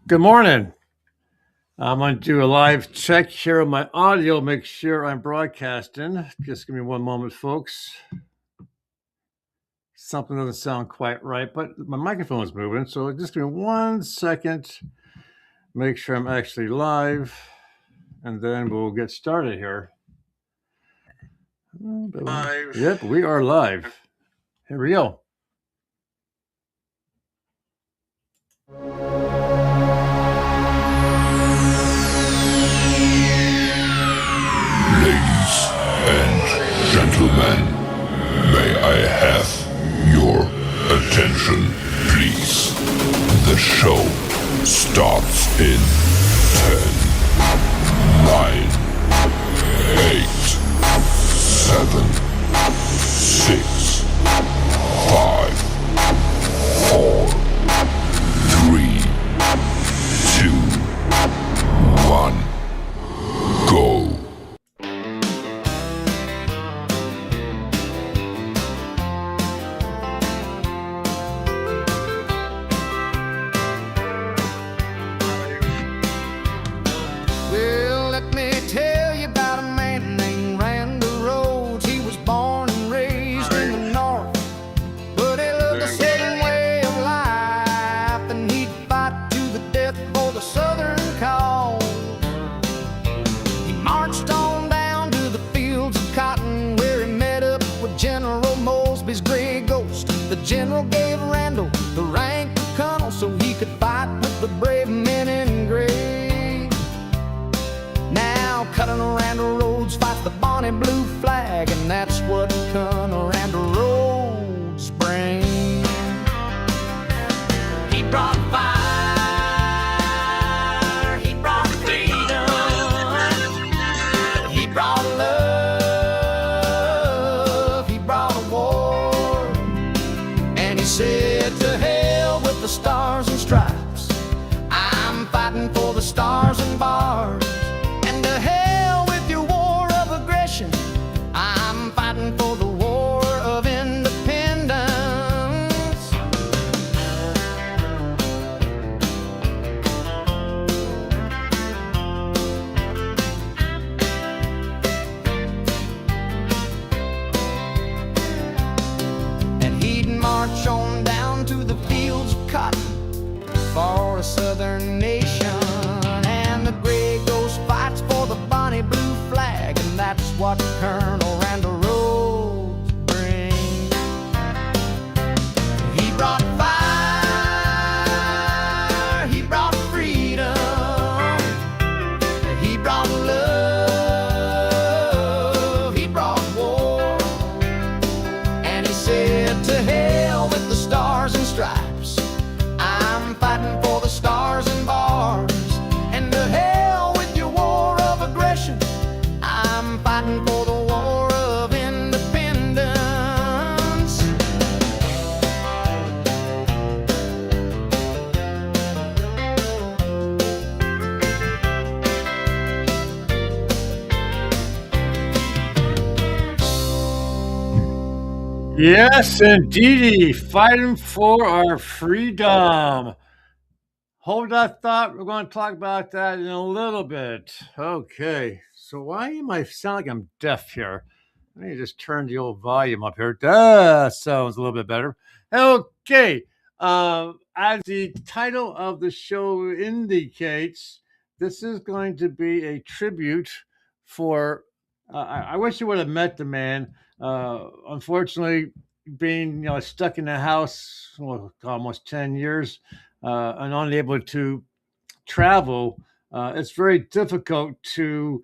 Good morning. I'm going to do a live check here of my audio, make sure I'm broadcasting. Just give me one moment, folks. Something doesn't sound quite right, but my microphone is moving, so just give me 1 second. Make sure I'm actually live, and then we'll get started here. Live. Yep, we are live. Here we go. Ladies and gentlemen, may I have your attention, please? The show starts in 10, 9, 8, 7, 6, 5, 4, 3, 2, 1, go. Well, let me tell you about a man named Randy Rhodes. He was born and raised in the North, but he lived a southern way of life, and he'd fight to the death for the southern cause. He marched on down to the fields of cotton, where he met up with General Mosby's gray ghost. The general gave Randall the rank of colonel so he could fight with the brave men in gray. Now Colonel Randall Rhodes fights the bonnie blue flag, and that's what Colonel Randall Rhodes brings. He brought fire, he brought freedom, he brought love, he brought a war, and he said to hell with the stars and stripes, I'm fighting for the stars and bars. And to hell with your war of aggression, I'm fighting for the war of independence. And he'd march on down to the fields of cotton for a southern nation, and the gray ghost fights for the bonnie blue flag, and that's what Colonel Randall Rhodes brings. He brought fire, he brought freedom, he brought love, he brought war, and he said to hell with the stars and stripes, I'm fighting for the stars and bars. And to hell with your war of aggression, I'm fighting for the war of independence. Yes, indeedy. Fighting for our freedom. Hold that thought. We're going to talk about that in a little bit. Okay. So why am I sound like I'm deaf here? Let me just turn the old volume up here. That sounds a little bit better. Okay. As the title of the show indicates, this is going to be a tribute for. I wish you would have met the man. Unfortunately, being stuck in the house almost 10 years and unable to travel, it's very difficult to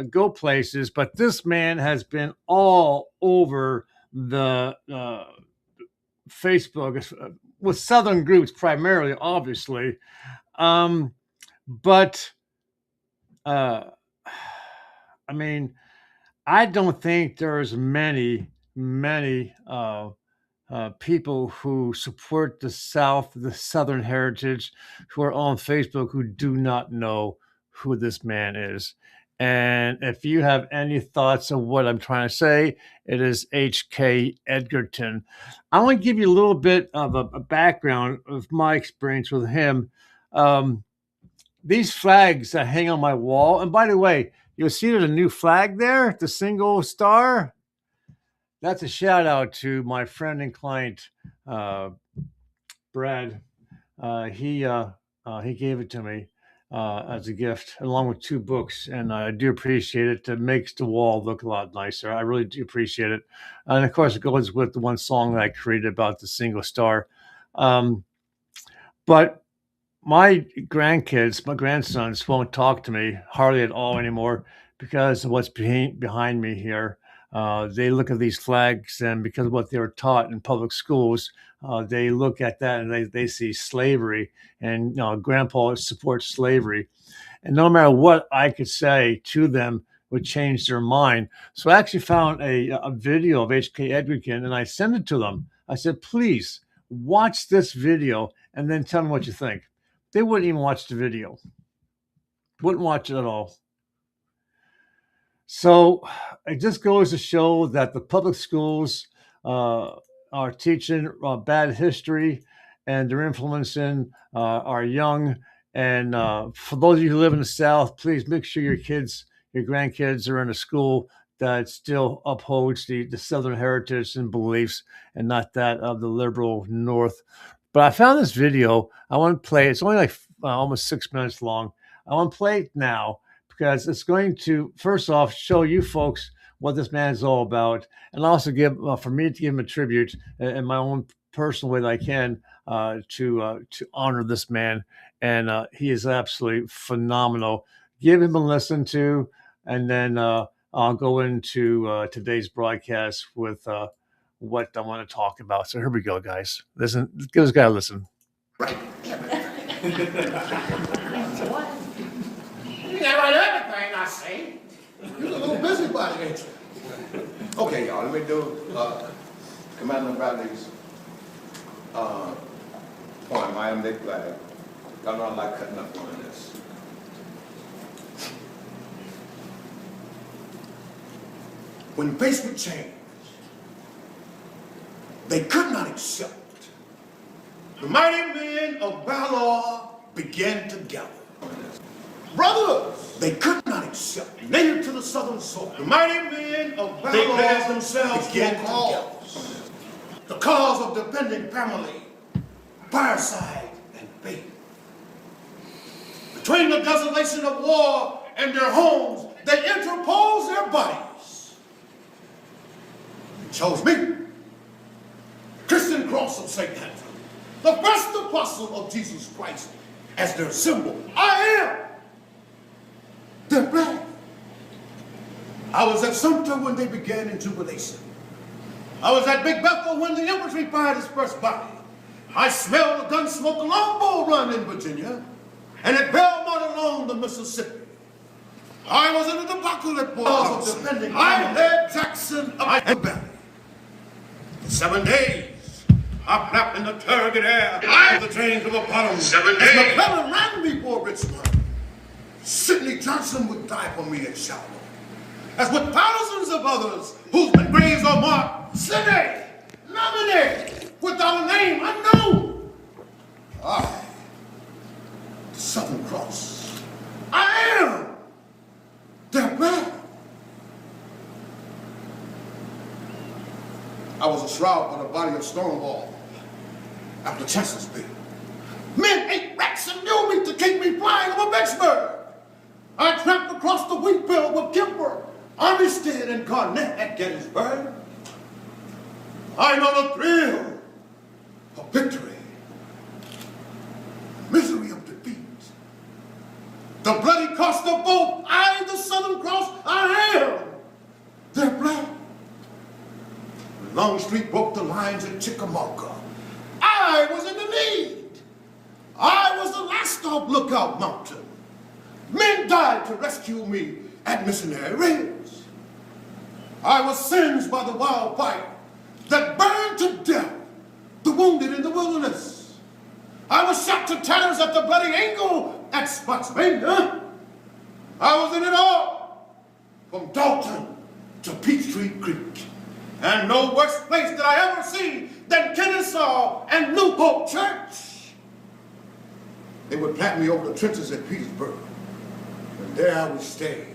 go places. But this man has been all over the Facebook with Southern groups primarily, obviously. But uh, I mean, I don't think there's many people who support the South, the Southern heritage, who are on Facebook who do not know who this man is. And if you have any thoughts of what I'm trying to say, it is HK Edgerton. I want to give you a little bit of a background of my experience with him. these flags that hang on my wall, and by the way, you'll see there's a new flag there, the single star. That's a shout out to my friend and client, Brad. He gave it to me as a gift, along with 2 books, and I do appreciate it. It makes the wall look a lot nicer. I really do appreciate it, and of course, it goes with the one song that I created about the single star. Um, but my grandkids, my grandsons, won't talk to me hardly at all anymore because of what's behind me here. They look at these flags, and because of what they were taught in public schools, they look at that and they see slavery, and grandpa supports slavery. And no matter what I could say to them would change their mind. So I actually found a video of HK Edgerton and I sent it to them. I said, please watch this video and then tell me what you think. They wouldn't even watch the video. Wouldn't watch it at all. So it just goes to show that the public schools are teaching bad history, and they're influencing our young. And for those of you who live in the South, please make sure your kids, your grandkids are in a school that still upholds the Southern heritage and beliefs and not that of the liberal North. But I found this video. I want to play it. It's only like almost 6 minutes long. I want to play it now because it's going to, first off, show you folks what this man is all about, and also give for me to give him a tribute in my own personal way that I can to honor this man. And he is absolutely phenomenal. Give him a listen to, and then I'll go into today's broadcast with what I want to talk about. So here we go, guys. Listen, give this guy a listen. Right. You never heard everything I say. You're a little busybody, ain't you? Okay, y'all, let me do Commander Bradley's poem, I Am They Flag. Y'all know I like cutting up on this. When faced with change, they could not accept. The mighty men of valor began to gather. Brothers, they could not accept. Native to the southern soil, the mighty men of valor, they pledged themselves began to gather. The cause of defending family, fireside, and faith. Between the desolation of war and their homes, they interposed their bodies. They chose me, Christian cross of St. Andrew, the first apostle of Jesus Christ, as their symbol. I am their flag. I was at Sumter when they began in jubilation. I was at Big Bethel when the infantry fired its first volley. I smelled the gun smoke along Bull Run in Virginia, and at Belmont along the Mississippi. I was in the debacle at Port defending. I led Jackson up the valley. For 7 days, I flapped in the turgid air of the trains of Apollo. 7 days. As McClellan ran me for Richmond, Sidney Johnson would die for me at Shiloh. As with thousands of others whose graves are marked, Sidney, nominated, without a name unknown. I, the Southern Cross, I am their flag. I was a shroud by the body of Stonewall after Chancellorsville. Men ate rats and mule meat to keep me flying over Vicksburg. I tramped across the wheat field with Kemper, Armistead, and Garnett at Gettysburg. I know the thrill of victory, misery of defeat, the bloody cost of both. I, the Southern Cross, I am their flag. When Longstreet broke the lines at Chickamauga, I was in the lead. I was the last off Lookout Mountain. Men died to rescue me at Missionary Ridge. I was singed by the wildfire that burned to death the wounded in the wilderness. I was shot to tatters at the Bloody Angle at Spotsylvania. I was in it all, from Dalton to Peachtree Creek. And no worse place did I ever see than Kennesaw and New Hope Church. They would plant me over the trenches at Petersburg. And there I would stay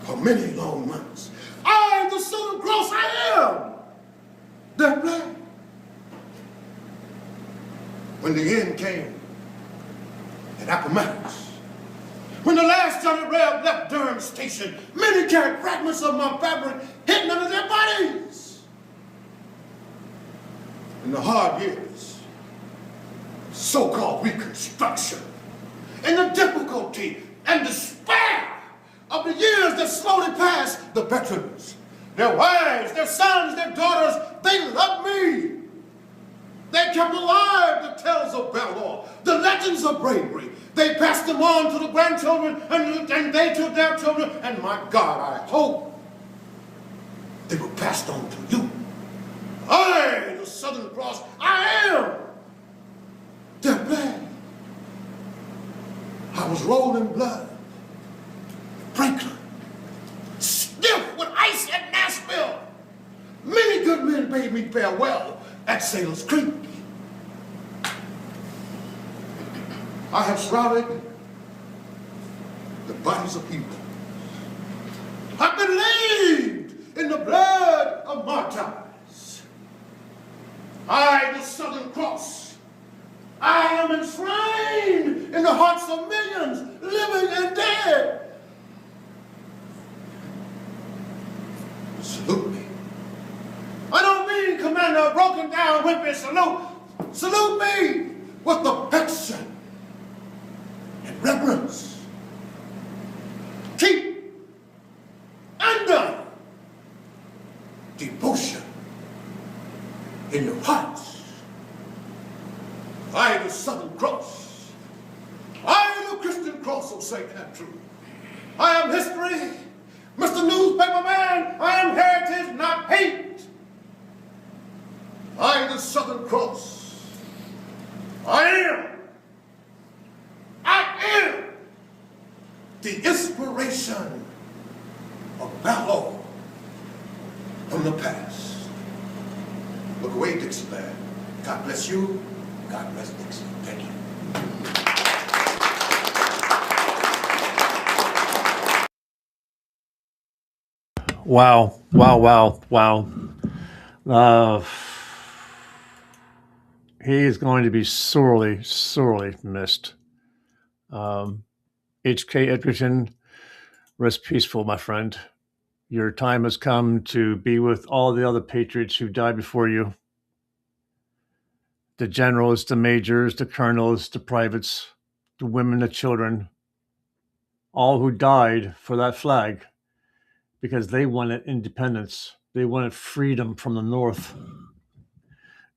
for many long months. I, the Southern Cross, I am their flag. When the end came at Appomattox, when the last Johnny Reb left Durham Station, many carried fragments of my fabric hidden under their bodies. In the hard years, so-called Reconstruction, and the difficulty and despair of the years that slowly passed, the veterans, their wives, their sons, their daughters, they loved me. They kept alive the tales of valor, the legends of bravery. They passed them on to the grandchildren, and they to their children, and my God, I hope they were passed on to you. I, the Southern Cross, I am their flag. I was rolled in blood. Franklin, stiff with ice at Nashville. Many good men bade me farewell at Sailor's Creek. I have shrouded the bodies of people. I've been laved in the blood of martyrs. I, the Southern Cross, I am enshrined in the hearts of millions, living and dead. Salute me. I don't mean, Commander, a broken down wimpy salute. Salute me with affection and reverence. Keep under devotion in your hearts. I, the Southern Cross, I, the Christian Cross of St. Andrew, I am history, Mr. Newspaper Man, I am heritage, not hate. I, the Southern Cross, I am the inspiration of valor from the past. Look away, Dixieland. God bless you. God bless Dixie. Thank you. Wow. He is going to be sorely missed. HK Edgerton, rest peaceful, my friend. Your time has come to be with all the other patriots who died before you. The generals, the majors, the colonels, the privates, the women, the children, all who died for that flag because they wanted independence. They wanted freedom from the North.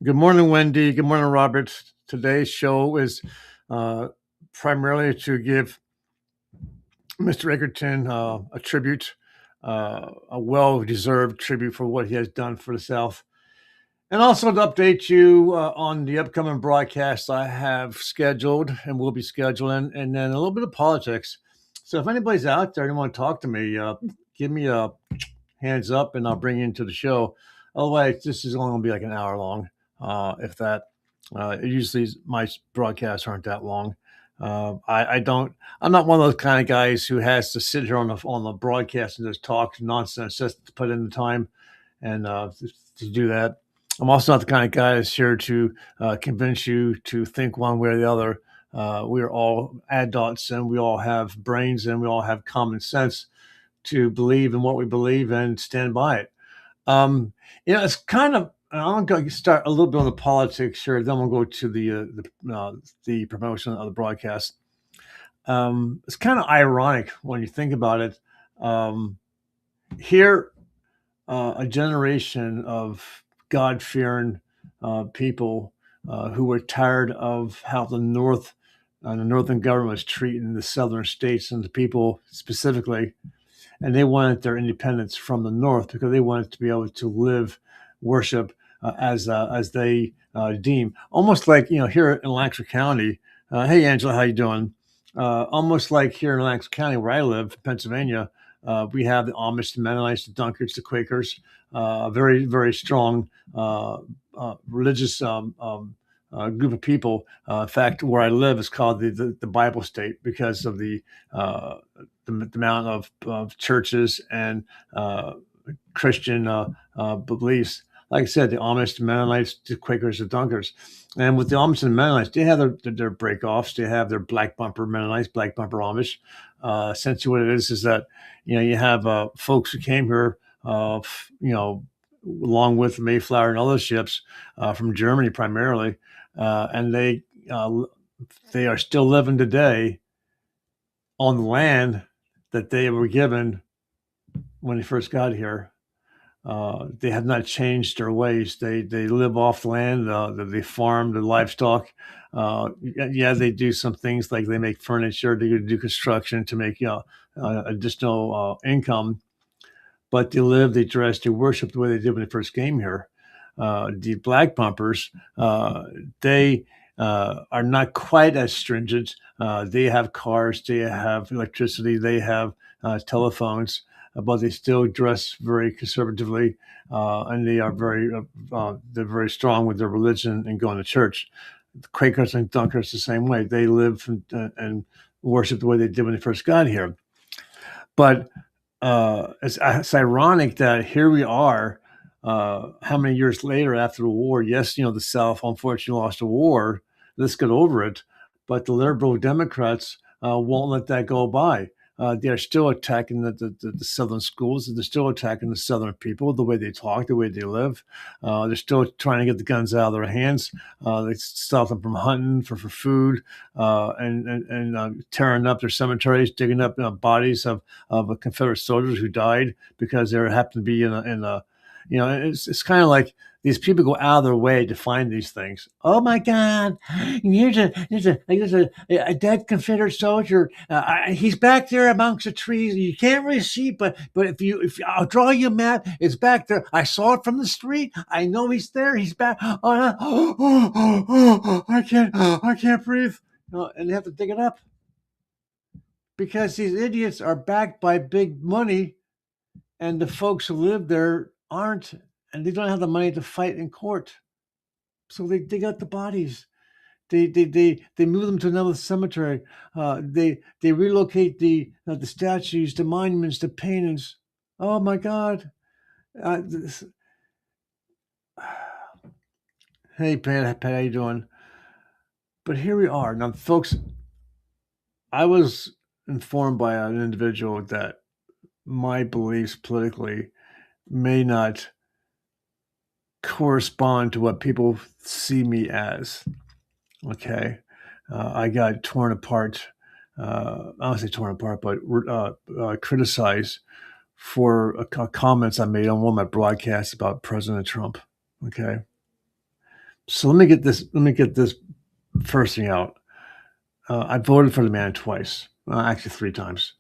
Good morning, Wendy. Good morning, Robert. Today's show is primarily to give Mr. Edgerton a tribute, a well-deserved tribute for what he has done for the South. And also to update you on the upcoming broadcasts I have scheduled and will be scheduling, and then a little bit of politics. So if anybody's out there and want to talk to me, give me a hands up and I'll bring you into the show. Otherwise, this is only going to be like an hour long, if that. Usually my broadcasts aren't that long. I'm not one of those kind of guys who has to sit here on the broadcast and just talk nonsense just to put in the time and to do that. I'm also not the kind of guy that's here to convince you to think one way or the other. We are all adults and we all have brains and we all have common sense to believe in what we believe and stand by it. It's kind of, I'm going to start a little bit on the politics here, then we'll go to the promotion of the broadcast. It's kind of ironic when you think about it. Here, a generation of God-fearing people who were tired of how the North and the Northern government was treating the Southern states and the people specifically, and they wanted their independence from the North because they wanted to be able to live, worship as they deem. Almost like here in Lancaster County. Hey, Angela, how you doing? Almost like here in Lancaster County, where I live, Pennsylvania, we have the Amish, the Mennonites, the Dunkards, the Quakers. Very, very strong religious group of people. In fact, where I live is called the Bible State because of the amount of churches and Christian beliefs. Like I said, the Amish, the Mennonites, the Quakers, the Dunkers. And with the Amish and the Mennonites, they have their break-offs. They have their black bumper Mennonites, black bumper Amish. Essentially what it is that, you have folks who came here, along with Mayflower and other ships from Germany primarily, and they are still living today on the land that they were given when they first got here. They have not changed their ways. They live off the land. They farm the livestock. They do some things like they make furniture. They do construction to make additional income. But they live, they dress, they worship the way they did when they first came here. The black bumpers, they are not quite as stringent. They have cars, they have electricity, they have telephones, but they still dress very conservatively, and they are they're very strong with their religion and going to church. The Quakers and Dunkers the same way. They live and worship the way they did when they first got here. But it's ironic that here we are, how many years later after the war? Yes, the South unfortunately lost the war. Let's get over it. But the liberal Democrats won't let that go by. They're still attacking the Southern schools. They're still attacking the Southern people, the way they talk, the way they live. They're still trying to get the guns out of their hands. They stop them from hunting for food, and tearing up their cemeteries, digging up bodies of Confederate soldiers who died because they happened to be in a it's kind of like these people go out of their way to find these things. Oh my God! There's a dead Confederate soldier. He's back there amongst the trees. You can't really see, but if I'll draw you a map, it's back there. I saw it from the street. I know he's there. He's back. I can't breathe. And they have to dig it up because these idiots are backed by big money, and the folks who live there aren't, and they don't have the money to fight in court. So they dig out the bodies. They move them to another cemetery. They relocate the statues, the monuments, the paintings. Oh my God! Hey Pat, how you doing? But here we are now, folks. I was informed by an individual that my beliefs politically may not correspond to what people see me as. Okay. I got torn apart. I don't say torn apart, but criticized for comments I made on one of my broadcasts about President Trump. Okay. So let me get this first thing out. I voted for the man twice, actually 3 times.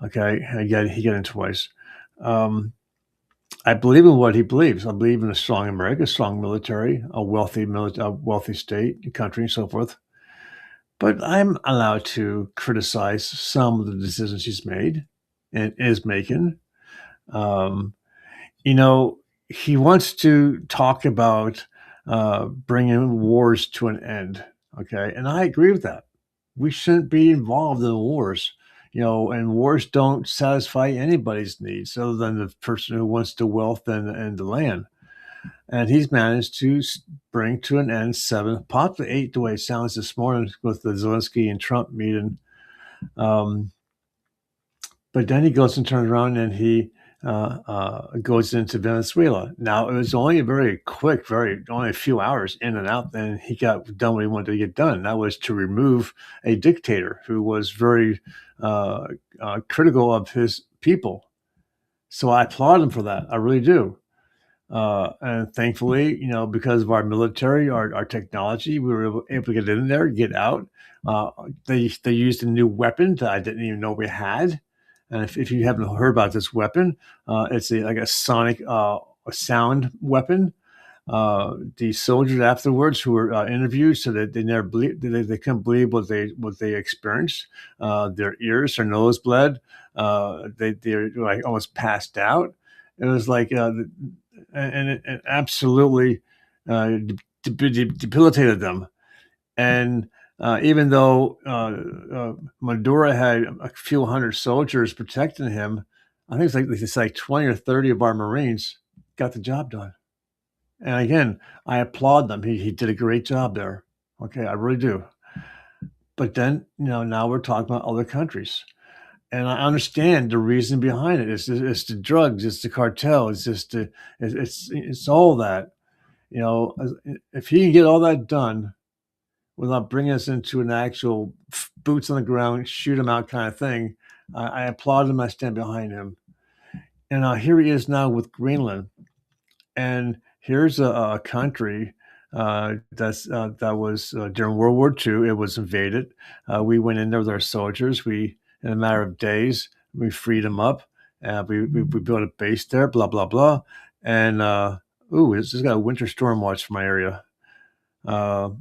Okay. He got in twice. I believe in what he believes. I believe in a strong America, a strong military, a wealthy state, country, and so forth. But I'm allowed to criticize some of the decisions he's made and is making. He wants to talk about bringing wars to an end. Okay, and I agree with that. We shouldn't be involved in wars. And wars don't satisfy anybody's needs other than the person who wants the wealth and the land. And he's managed to bring to an end 7, possibly 8, the way it sounds this morning with the Zelensky and Trump meeting. But then he goes and turns around and he goes into Venezuela. Now, it was only very quick, only a few hours in and out, and he got done what he wanted to get done. That was to remove a dictator who was very critical of his people. So I applaud him for that. I really do. And thankfully, because of our military, our technology, we were able to get in there, get out. They used a new weapon that I didn't even know we had. And if you haven't heard about this weapon, it's like a sonic sound weapon. The soldiers afterwards who were interviewed said that they never believed, they couldn't believe what they experienced. Their ears, their nose bled. They're like almost passed out. It was like, and it absolutely debilitated them. And even though Maduro had a few hundred soldiers protecting him, I think it's like 20 or 30 of our Marines got the job done. And again, I applaud them. He did a great job there. Okay, I really do. But then, now we're talking about other countries. And I understand the reason behind it. It's the drugs, it's the cartel, it's all that. If he can get all that done without bringing us into an actual boots on the ground, shoot him out kind of thing, I applaud him. I stand behind him. And here he is now with Greenland. And here's a country that was during World War II. It was invaded. We went in there with our soldiers. In a matter of days, we freed them up. We built a base there. Blah blah blah. And it's just got a winter storm watch for my area. But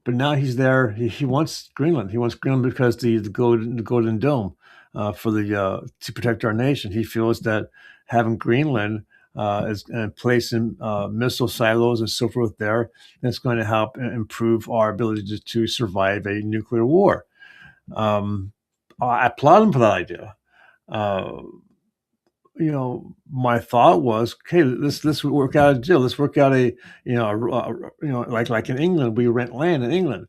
now he's there. He wants Greenland. He wants Greenland because the Golden Dome to protect our nation. He feels that having Greenland and placing missile silos and so forth there, that's going to help improve our ability to survive a nuclear war. I applaud him for that idea. My thought was, okay, let's work out a deal. Let's work out like in England, we rent land in England.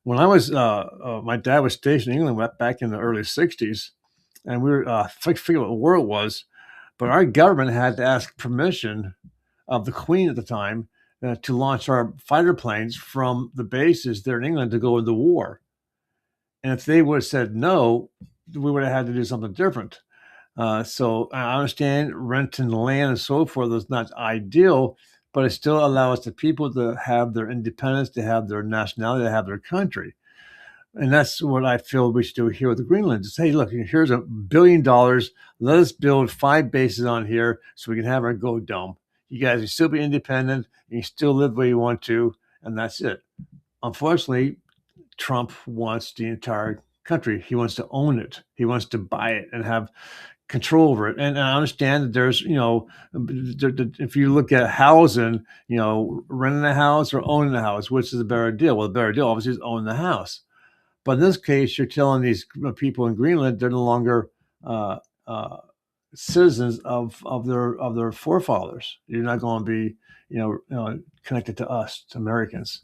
When I was, my dad was stationed in England back in the early '60s, and we were figure out what war it was, but our government had to ask permission of the Queen at the time to launch our fighter planes from the bases there in England to go into war. And if they would have said no, we would have had to do something different. So I understand renting land and so forth is not ideal, but it still allows the people to have their independence, to have their nationality, to have their country. And that's what I feel we should do here with the Greenland. Just, hey, look, here's $1 billion. Let us build 5 bases on here so we can have our Go Dome. You guys can still be independent. You can still live where you want to, and that's it. Unfortunately, Trump wants the entire country. He wants to own it. He wants to buy it and have control over it. And I understand that there's, if you look at housing, renting a house or owning a house, which is a better deal? Well, the better deal obviously is owning the house. But in this case, you're telling these people in Greenland they're no longer citizens of their forefathers. You're not going to be, connected to us, to Americans.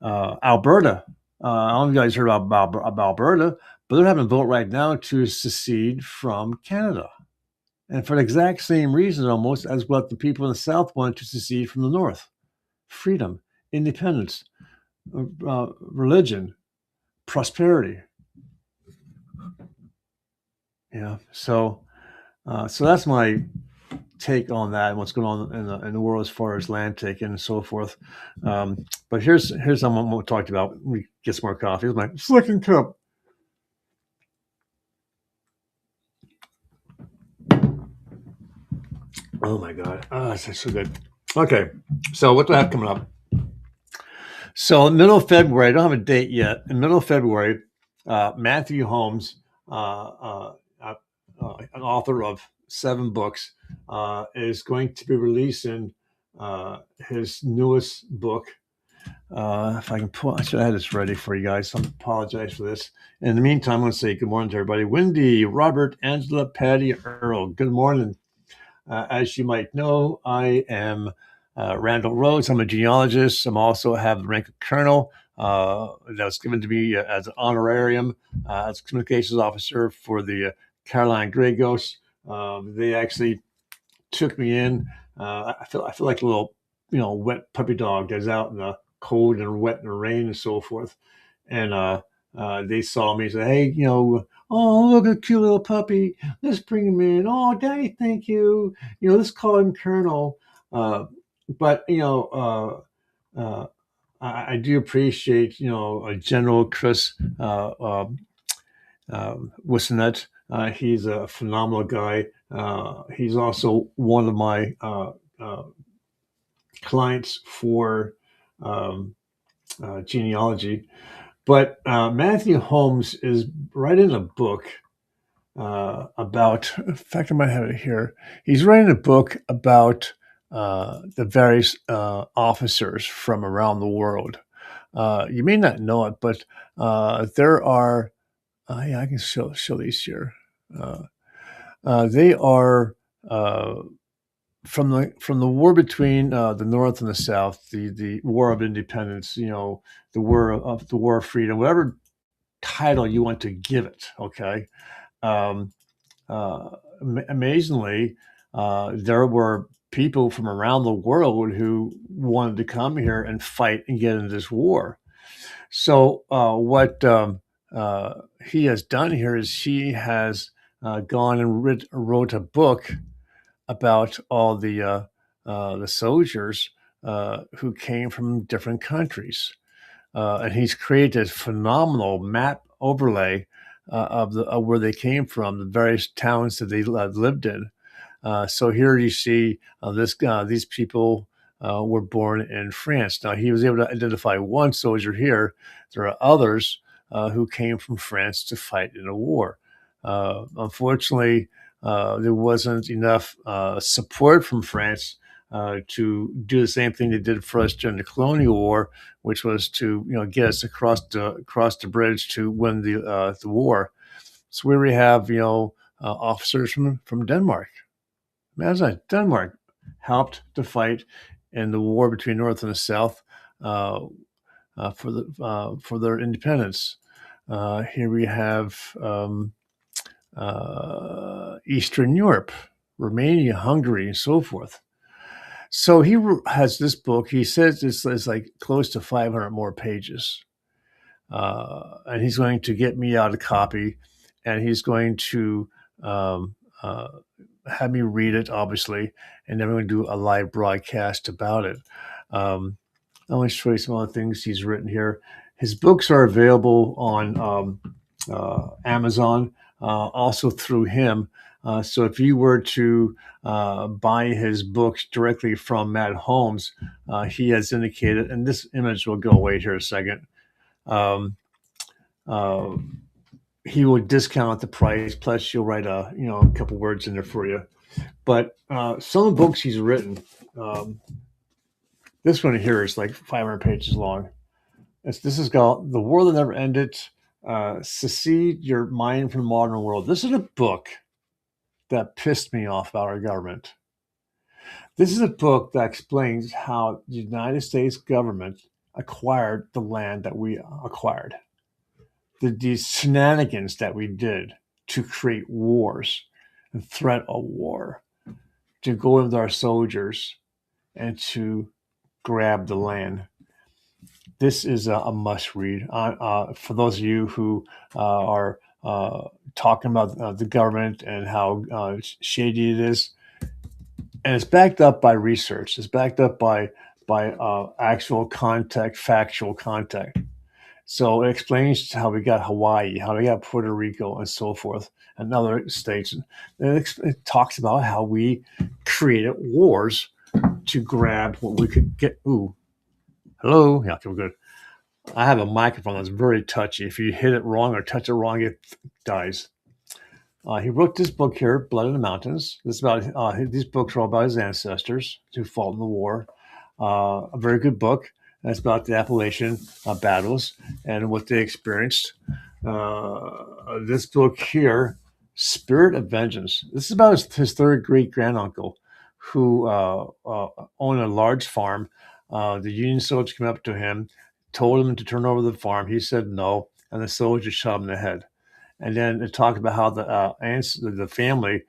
Alberta. I don't know if you guys heard about Alberta, but they're having a vote right now to secede from Canada. And for the exact same reason almost as what the people in the South wanted to secede from the North. Freedom, independence, religion, prosperity. So that's my take on that and what's going on in the world as far as land taking and so forth. But here's something we'll talk about. Let me get some more coffee. It's my second cup. Oh my God. It's so good. Okay. So what do I have coming up? So in the middle of February, I don't have a date yet. In the middle of February, Matthew Holmes, an author of 7 books, is going to be releasing his newest book. If I can pull, I should have had this ready for you guys. So I apologize for this. In the meantime, I'm going to say good morning to everybody. Wendy, Robert, Angela, Patty, Earl. Good morning. As you might know, I am Randall Rhodes. I'm a genealogist. I also have the rank of colonel that was given to me as an honorarium as a communications officer for the Carolina Grey Ghosts. They actually took me in. I feel like a little, wet puppy dog that's out in the cold and wet and rain and so forth. And they saw me and said, hey, oh, look at a cute little puppy. Let's bring him in. Oh, Daddy, thank you. Let's call him Colonel. But I do appreciate, General Chris Wissonet. He's a phenomenal guy. He's also one of my clients for genealogy. But Matthew Holmes is writing a book about, in fact, I might have it here. He's writing a book about the various officers from around the world. You may not know it, but there are. Yeah, I can show these here. They are from the war between the North and the South, the War of Independence. The War of Freedom, whatever title you want to give it. Okay. Um, Amazingly, there were people from around the world who wanted to come here and fight and get into this war. So, what he has done here is he has gone and wrote a book about all the soldiers who came from different countries, and he's created a phenomenal map overlay of where they came from, the various towns that they lived in. So here you see these people were born in France. Now he was able to identify one soldier here. There are others who came from France to fight in a war. Unfortunately, there wasn't enough support from France to do the same thing they did for us during the Colonial War, which was to get us across the bridge to win the war. So here we have officers from Denmark. Imagine Denmark helped to fight in the war between North and the South for their independence. Here we have Eastern Europe, Romania, Hungary, and so forth. So he has this book. He says it's like close to 500 more pages. And he's going to get me out a copy, and he's going to have me read it, obviously, and then we're going to do a live broadcast about it. I want to show you some other things he's written here. His books are available on Amazon, also through him. So if you were to buy his books directly from Matt Holmes, he has indicated, and this image will go away here a second, he will discount the price, plus you'll write a couple words in there for you. But some of the books he's written, this one here is like 500 pages long. This is called The War That Never Ended, Secede Your Mind from the Modern World. This is a book that pissed me off about our government. This is a book that explains how the United States government acquired the land that we acquired. The shenanigans that we did to create wars and threat of war, to go with our soldiers and to grab the land. This is a must read for those of you who are talking about the government and how shady it is. And it's backed up by research. It's backed up by actual contact, factual contact. So it explains how we got Hawaii, how we got Puerto Rico, and so forth, and other states. And it talks about how we created wars to grab what we could get. Ooh, hello. Yeah, okay, we're good. I have a microphone that's very touchy. If you hit it wrong or touch it wrong, it dies. He wrote this book here, Blood in the Mountains. This is about these books are all about his ancestors who fought in the war. A very good book. It's about the Appalachian battles and what they experienced. This book here, Spirit of Vengeance. This is about his third great granduncle who owned a large farm. The Union soldiers came up to him, told him to turn over the farm. He said no, and the soldiers shot him in the head. And then it talked about how the family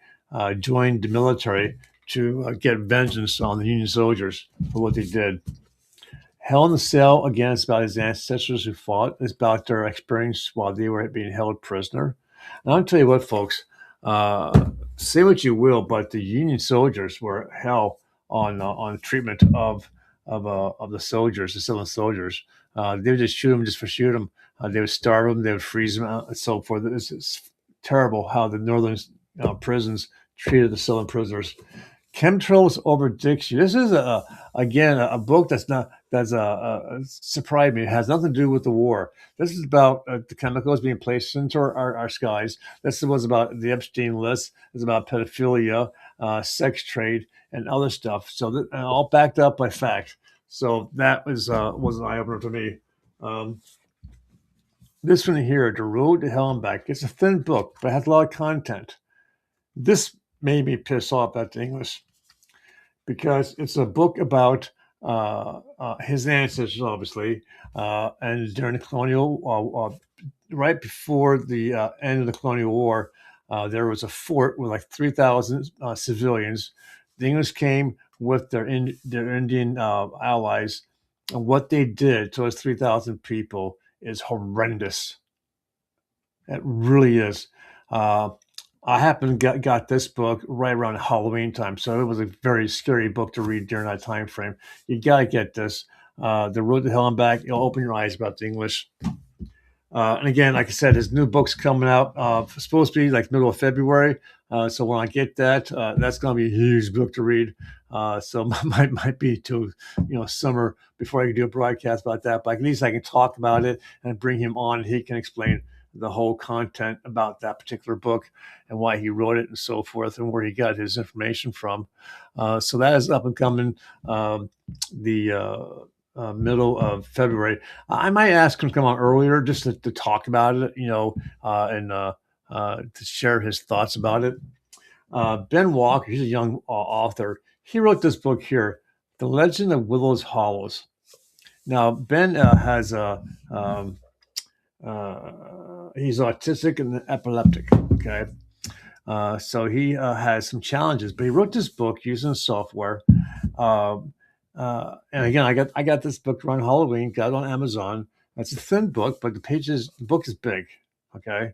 joined the military to get vengeance on the Union soldiers for what they did. Hell in the Cell, again, it's about his ancestors who fought. It's about their experience while they were being held prisoner. And I'll tell you what, folks, say what you will, but the Union soldiers were hell on treatment of the soldiers, the civilian soldiers. They would just shoot them just for shoot them. They would starve them, they would freeze them out, and so forth. It's terrible how the northern prisons treated the civilian prisoners. Chemtrails over Dixie. This is again a book that's surprised me. It has nothing to do with the war. This is about the chemicals being placed into our skies. This was about the Epstein list. It's about pedophilia. sex trade, and other stuff. So all backed up by fact. So that was an eye opener to me. This one here, The Road to Hell and Back. It's a thin book, but it has a lot of content. This made me piss off at the English because it's a book about his ancestors, obviously, and during the colonial, right before the end of the colonial war, there was a fort with like 3,000 civilians. The English came with their Indian allies, and what they did to those 3,000 people is horrendous. It really is. I happened to got this book right around Halloween time, so it was a very scary book to read during that time frame. You gotta get this. The Road to Hell and Back. It'll open your eyes about the English. And again, like I said, his new book's coming out. Supposed to be like middle of February. So when I get that, that's going to be a huge book to read. So might be to summer before I can do a broadcast about that. But at least I can talk about it and bring him on. And he can explain the whole content about that particular book and why he wrote it and so forth and where he got his information from. So that is up and coming. The middle of February. I might ask him to come on earlier just to talk about it, and to share his thoughts about it. Ben Walker, he's a young author. He wrote this book here, The Legend of Willow's Hollows. Now, Ben has he's autistic and epileptic, okay? So he has some challenges, but he wrote this book using software. And again, I got this book around Halloween, got it on Amazon. It's a thin book, but the book is big. Okay.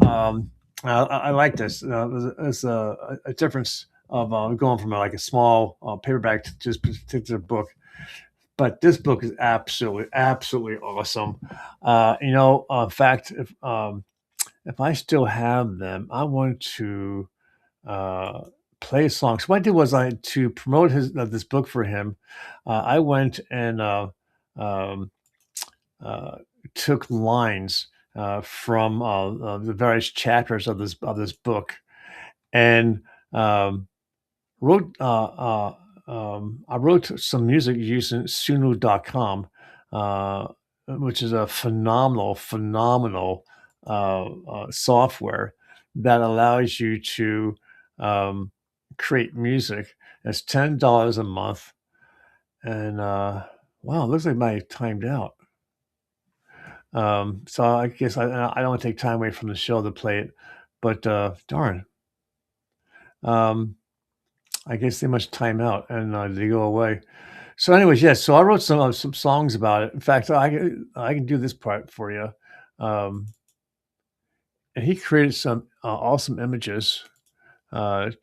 I like this. There's a difference of going from like a small paperback to this particular book. But this book is absolutely awesome. In fact, if I still have them, I want to play songs. What I did was to promote this book for him. I went and took lines from the various chapters of this book, and wrote. I wrote some music using Sunu.com, which is a phenomenal software that allows you to create music. It's $10 a month, and wow, it looks like my timed out. So I guess I don't want to take time away from the show to play it, but darn, I guess they must time out and they go away. So, anyways, yes. So I wrote some songs about it. In fact, I can do this part for you. And he created some awesome images. And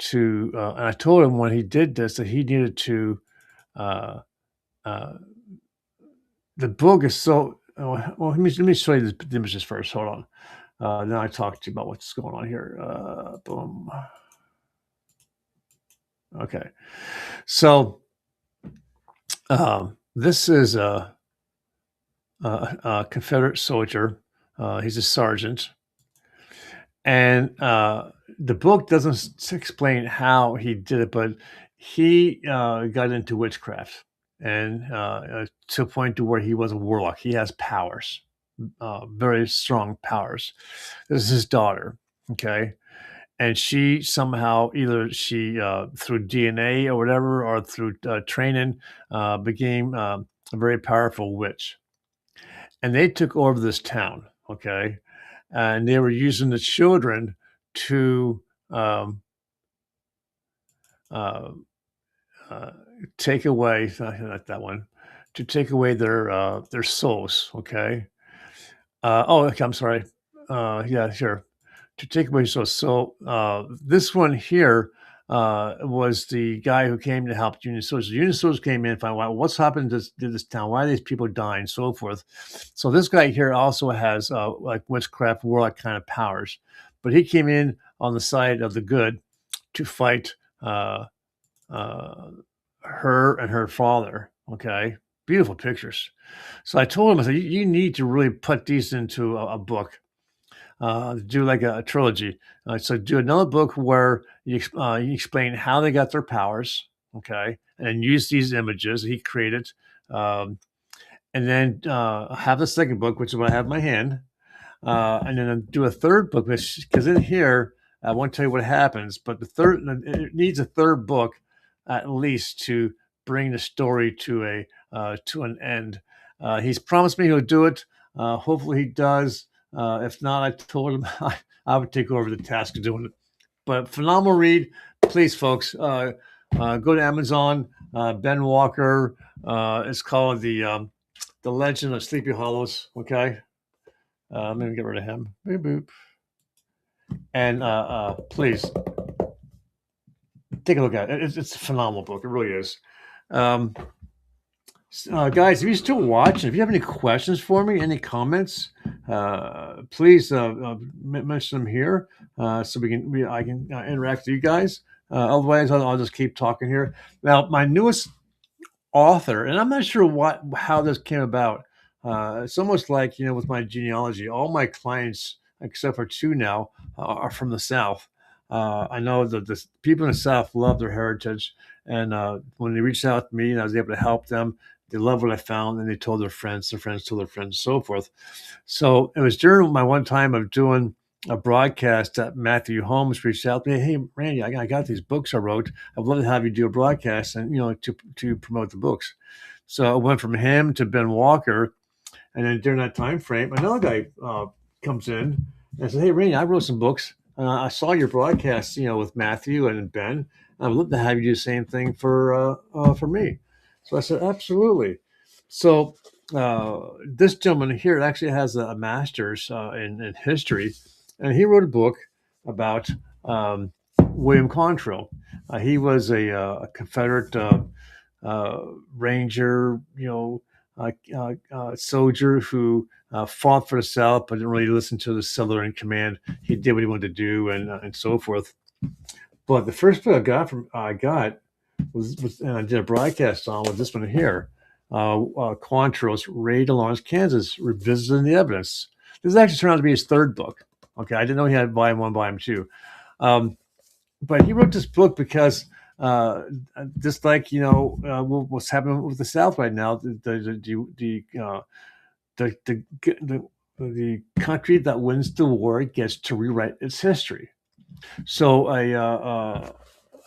I told him when he did this that he needed to. The book is so. Well, let me show you the images first. Hold on. Then I talk to you about what's going on here. Boom. Okay, so this is a Confederate soldier. He's a sergeant, and the book doesn't explain how he did it, but he got into witchcraft, and to a point to where he was a warlock. He has powers, very strong powers. This is his daughter. Okay. And she somehow, either she through DNA or whatever, or through training, became a very powerful witch. And they took over this town, okay? And they were using the children to take away, not that one, to take away their souls, okay? Okay, I'm sorry. Yeah, sure. To take away souls. So this one here was the guy who came to help Union Soldiers. Union Soldiers came in and found out what's happened to this town. Why are these people dying, and so forth. So this guy here also has like witchcraft, warlock kind of powers, but he came in on the side of the good to fight her and her father. Okay, beautiful pictures. So I told him, I said, you need to really put these into a book. do like a trilogy. So do another book where you explain how they got their powers, okay, and then use these images he created, um, and then have the second book, which is what I have in my hand, and then do a third book, because in here I won't tell you what happens, but it needs a third book at least to bring the story to an end. He's promised me he'll do it. Hopefully he does. If not, I told him I would take over the task of doing it. But phenomenal read. Please, folks, go to Amazon. Ben Walker. It's called the Legend of Sleepy Hollows. Okay, I'm gonna get rid of him. Boop boop. And please take a look at it. It's a phenomenal book. It really is. Guys, if you still watch, if you have any questions for me, any comments, please mention them here so I can interact with you guys. Otherwise, I'll just keep talking here. Now, my newest author, and I'm not sure how this came about. It's almost like, with my genealogy, all my clients, except for two now, are from the South. I know that the people in the South love their heritage, and when they reached out to me and I was able to help them, they loved what I found, and they told their friends told their friends, and so forth. So it was during my one time of doing a broadcast that Matthew Holmes reached out to me. Hey, Randy, I got these books I wrote. I'd love to have you do a broadcast and, to promote the books. So I went from him to Ben Walker. And then during that time frame, another guy comes in and says, hey, Randy, I wrote some books. I saw your broadcast, with Matthew and Ben. I would love to have you do the same thing for me. So I said, absolutely. So this gentleman here actually has a master's in history, and he wrote a book about William Contrell. He was a Confederate ranger, soldier who fought for the South, but didn't really listen to the Southern command. He did what he wanted to do, and so forth. But the first book I got was and I did a broadcast on with this one here. Quantrill's Raid to Lawrence, Kansas, Revisiting the Evidence. This actually turned out to be his third book. Okay, I didn't know he had volume 1, volume 2. But he wrote this book because just like what's happening with the South right now, the country that wins the war gets to rewrite its history. So a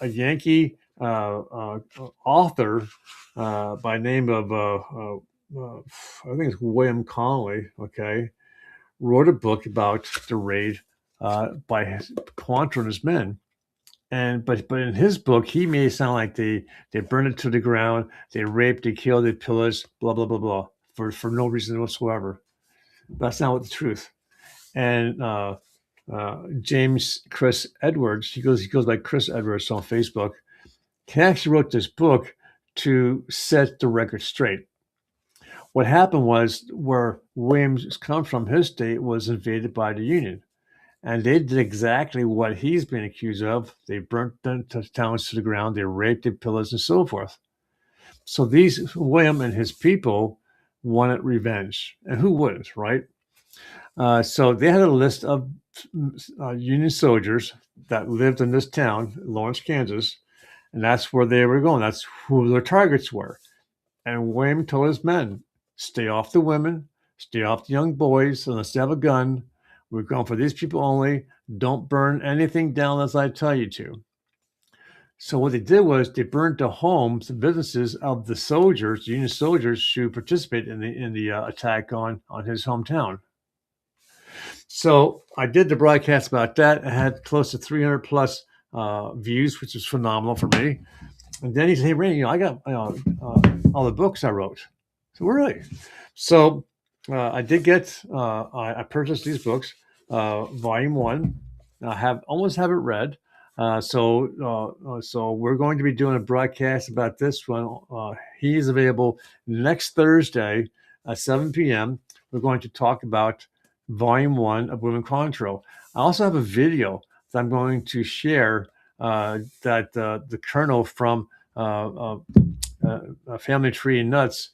Yankee author by name of I think it's William Connolly, okay, wrote a book about the raid by Quantrill and his men. But in his book, he made it sound like they burned it to the ground, they raped, they killed, they pillaged, blah blah blah blah, for no reason whatsoever. That's not what the truth. And Chris Edwrads, he goes by Chris Edwrads on Facebook. He actually wrote this book to set the record straight. What happened was, where Williams comes from, his state was invaded by the Union. And they did exactly what he's been accused of. They burnt the towns to the ground. They raped, they pillaged, and so forth. So William and his people wanted revenge. And who wouldn't, right? So they had a list of Union soldiers that lived in this town, Lawrence, Kansas. And that's where they were going. That's who their targets were. And William told his men, stay off the women, stay off the young boys, unless they have a gun. We're going for these people only. Don't burn anything down as I tell you to. So what they did was they burned the homes and businesses of the soldiers, the Union soldiers who participated in the attack on his hometown. So I did the broadcast about that. I had close to 300 plus views, which was phenomenal for me. And then he said, hey, Randy, I got all the books I wrote. So really? So I did get, I purchased these books, volume 1. I almost have it read. So we're going to be doing a broadcast about this one. He is available next Thursday at 7 p.m. We're going to talk about volume 1 of William Contrell. I also have a video that I'm going to share that the colonel from Family Tree and Nuts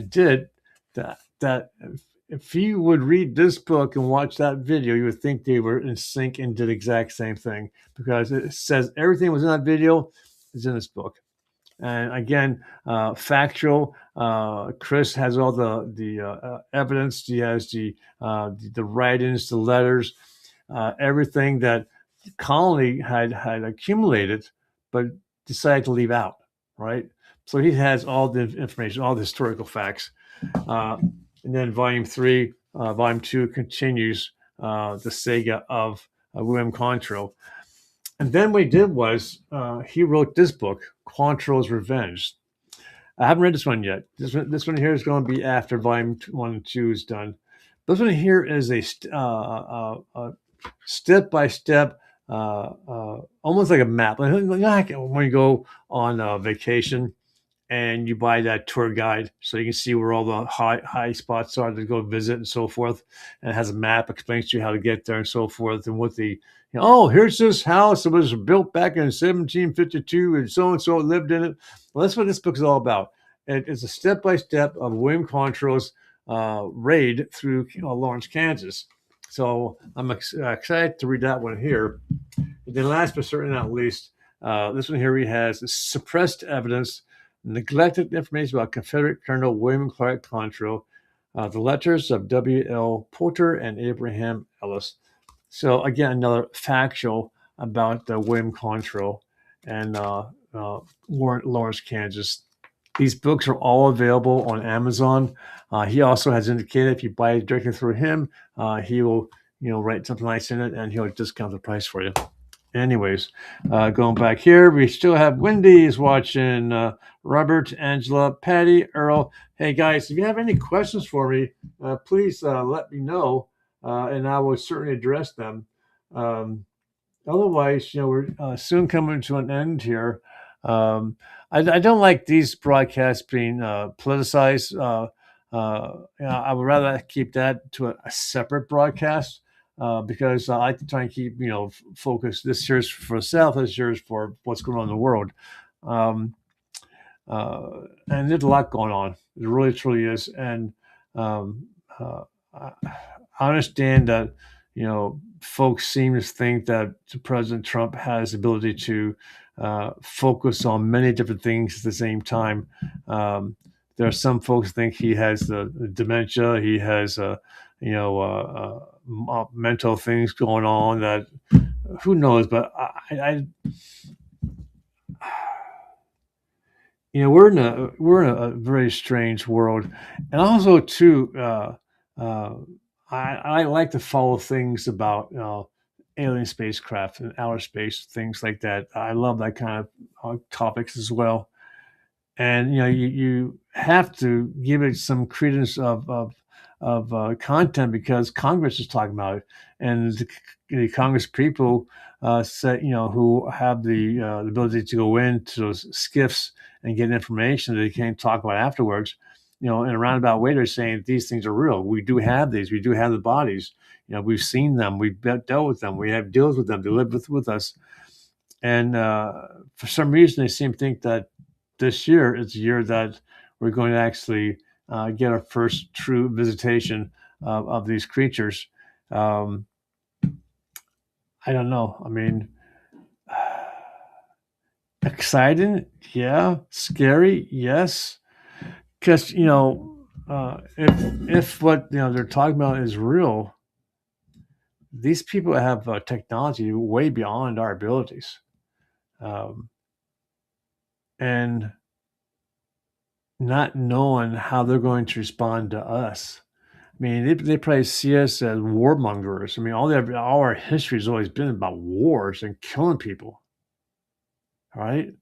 did that if you would read this book and watch that video, you would think they were in sync and did the exact same thing, because it says everything was in that video is in this book. And again, factual. Chris has all the evidence. He has the writings, the letters, everything that Colony had accumulated, but decided to leave out. Right. So he has all the information, all the historical facts. And then volume 2 continues the saga of William Quantrill. And then what he did was he wrote this book, Quantrill's Revenge. I haven't read this one yet. This one here is going to be after volume 1 and 2 is done. This one here is a step-by-step, almost like a map. Like when you go on vacation and you buy that tour guide so you can see where all the high spots are to go visit and so forth. And it has a map, explains to you how to get there and so forth, and what the, here's this house. It was built back in 1752 and so lived in it. Well, that's what this book is all about. It's a step-by-step of William Quantrill's raid through Lawrence, Kansas. So I'm excited to read that one here. And then last but certainly not least, this one here he has suppressed evidence, neglected information about Confederate Colonel William Clark Quantrill, the letters of W.L. Porter and Abraham Ellis. So again, another factual about William Quantrill and Lawrence, Kansas. These books are all available on Amazon. He also has indicated if you buy it directly through him, he will write something nice in it and he'll discount the price for you. Anyways, going back here, we still have Wendy's watching, Robert, Angela, Patty, Earl. Hey guys, if you have any questions for me, please let me know, and I will certainly address them. Otherwise, we're soon coming to an end here. I don't like these broadcasts being politicized. I would rather keep that to a separate broadcast. Because I like to try and keep, focus. This year's for the South, this year's for what's going on in the world. And there's a lot going on. There really, truly is. And I understand that, folks seem to think that President Trump has the ability to focus on many different things at the same time. There are some folks who think he has the dementia. He has, mental things going on that who knows, but we're in a very strange world. And also too, I like to follow things about alien spacecraft and outer space, things like that. I love that kind of topics as well. And you have to give it some credence of content, because Congress is talking about it, and the Congress people who have the ability to go into those skiffs and get information that they can't talk about afterwards. In a roundabout way, they're saying these things are real. We do have these. We do have the bodies. We've seen them. We've dealt with them. We have deals with them. They live with us. And for some reason, they seem to think that this year is a year that we're going to actually get our first true visitation of these creatures. I don't know. I mean, exciting, yeah. Scary, yes. Because if what they're talking about is real, these people have technology way beyond our abilities, and not knowing how they're going to respond to us. I mean, they probably see us as warmongers. I mean, all our history has always been about wars and killing people, right?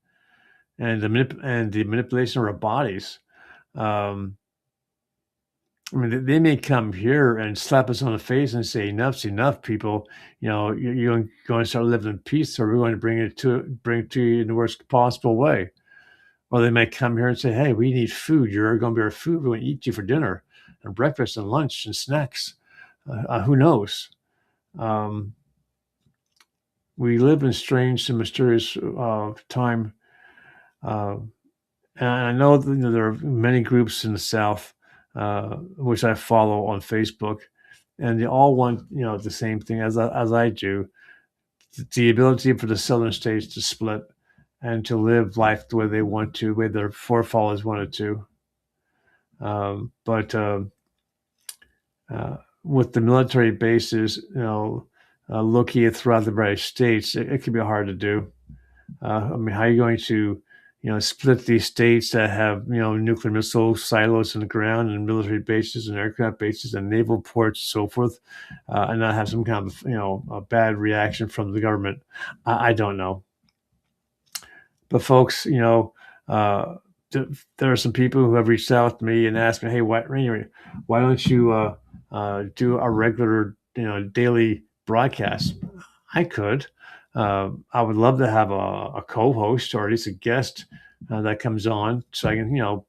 And the manipulation of our bodies. I mean, they may come here and slap us on the face and say, "Enough's enough, people. You're going to start living in peace, or we're going to bring it to you in the worst possible way." Or they may come here and say, "Hey, we need food. You're going to be our food. We're going to eat you for dinner and breakfast and lunch and snacks." Who knows? We live in a strange and mysterious time. And I know that there are many groups in the South which I follow on Facebook, and they all want the same thing as I do: the ability for the southern states to split and to live life the way they want to, the way their forefathers wanted to. But with the military bases, located throughout the various states, it can be hard to do. I mean, how are you going to, split these states that have, nuclear missile silos in the ground and military bases and aircraft bases and naval ports and so forth, and not have some kind of, a bad reaction from the government? I don't know. But folks, there are some people who have reached out to me and asked me, "Hey, why don't you do a regular, daily broadcast?" I could. I would love to have a co-host or at least a guest that comes on, so I can,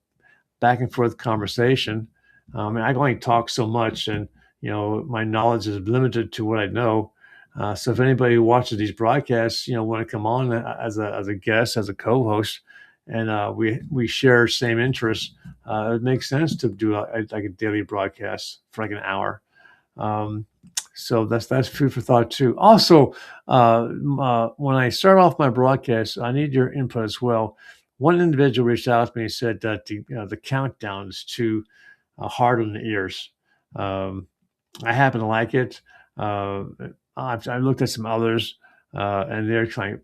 back and forth conversation. I mean, I can only talk so much, and my knowledge is limited to what I know. So if anybody who watches these broadcasts, want to come on as a guest, as a co-host, and we share same interests, it makes sense to do like a daily broadcast for like an hour. So that's food for thought too. Also, when I start off my broadcast, I need your input as well. One individual reached out to me and said that the countdown is too hard on the ears. I happen to like it. I've looked at some others, and they're kind of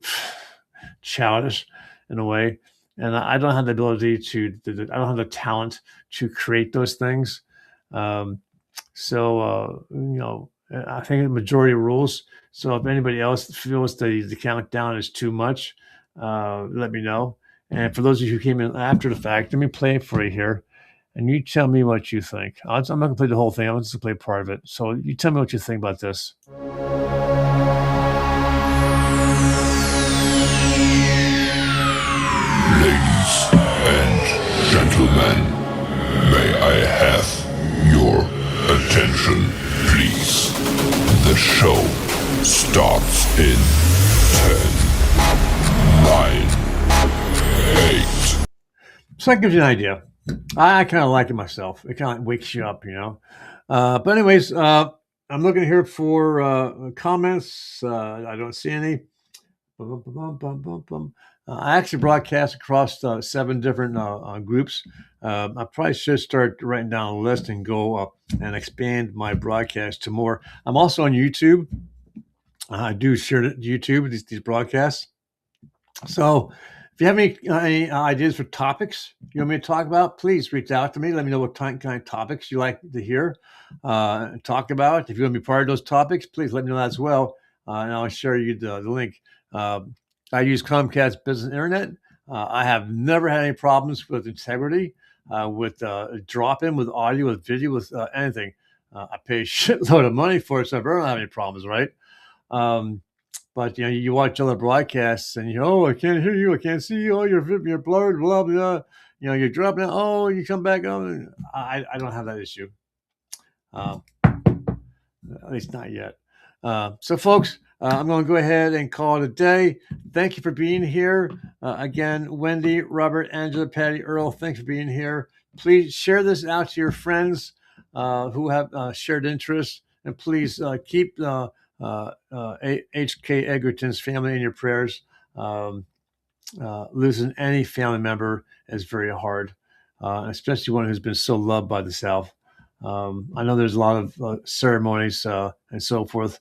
childish in a way. And I don't have the ability I don't have the talent to create those things. So, I think the majority rules. So if anybody else feels the countdown is too much, let me know. And for those of you who came in after the fact, let me play it for you here. And you tell me what you think. I'm not going to play the whole thing. I'm just going to play part of it. So you tell me what you think about this. Ladies and gentlemen, may I have your attention, please? The show starts in 10, 9, 8. So that gives you an idea. I kind of like it myself. It kind of wakes you up, But anyways, I'm looking here for comments. I don't see any. I actually broadcast across 7 different groups. I probably should start writing down a list and go up and expand my broadcast to more. I'm also on YouTube. I do share YouTube, these broadcasts. So if you have any ideas for topics you want me to talk about, please reach out to me. Let me know what kind of topics you like to hear and talk about. If you want to be part of those topics, please let me know that as well, and I'll share you the link. I use Comcast Business Internet. I have never had any problems with integrity, with drop-in, with audio, with video, with anything. I pay a shitload of money for it, so I don't have any problems, right? But you watch other broadcasts and I can't hear you, I can't see you, you're blurred, blah blah. You're dropping out. Oh, you come back on. I don't have that issue, at least not yet. So, folks, I'm going to go ahead and call it a day. Thank you for being here. Again, Wendy, Robert, Angela, Patty, Earl, thanks for being here. Please share this out to your friends who have shared interests, and please keep HK Edgerton's family in your prayers. Losing any family member is very hard, especially one who's been so loved by the South. I know there's a lot of ceremonies and so forth.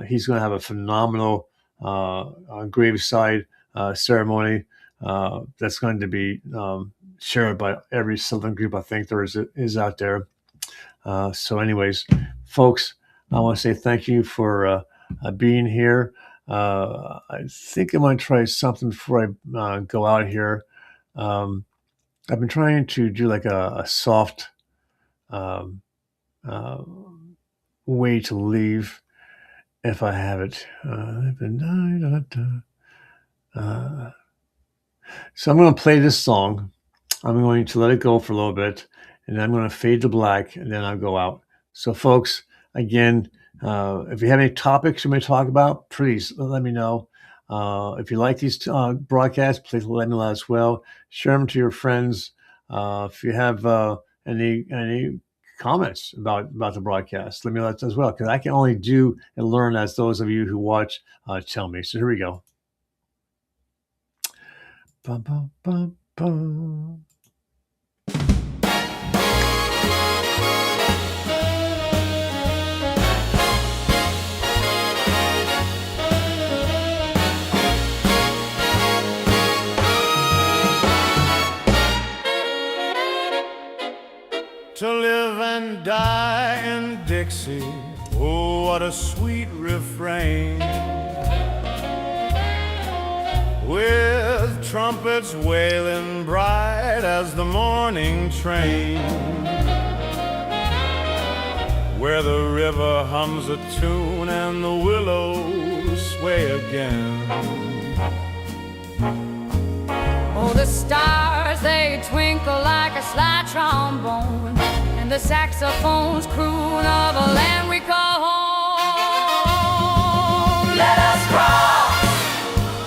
He's going to have a phenomenal graveside ceremony that's going to be shared by every Southern group I think there is out there. So anyways, folks, I want to say thank you for being here. I think I'm going to try something before I go out here. I've been trying to do like a soft way to leave if I have it. So I'm going to play this song. I'm going to let it go for a little bit, and then I'm going to fade to black, and then I'll go out. So, folks, again, if you have any topics you may talk about, please let me know. If you like these broadcasts, please let me know as well. Share them to your friends. If you have any comments about the broadcast, let me know that as well, because I can only do and learn as those of you who watch tell me. So here we go. Bum, bum, bum, bum. To live and die in Dixie, oh, what a sweet refrain. With trumpets wailing bright as the morning train, where the river hums a tune and the willows sway again. Oh, the stars, they twinkle like a slide trombone, and the saxophones croon of a land we call home. Let us cross,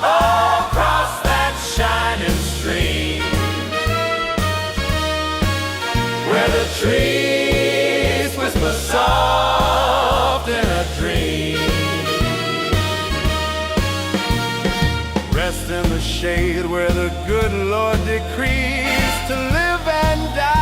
oh, cross that shining stream, Where the trees whisper soft in a dream. Rest in the shade where the good Lord decrees to live and die.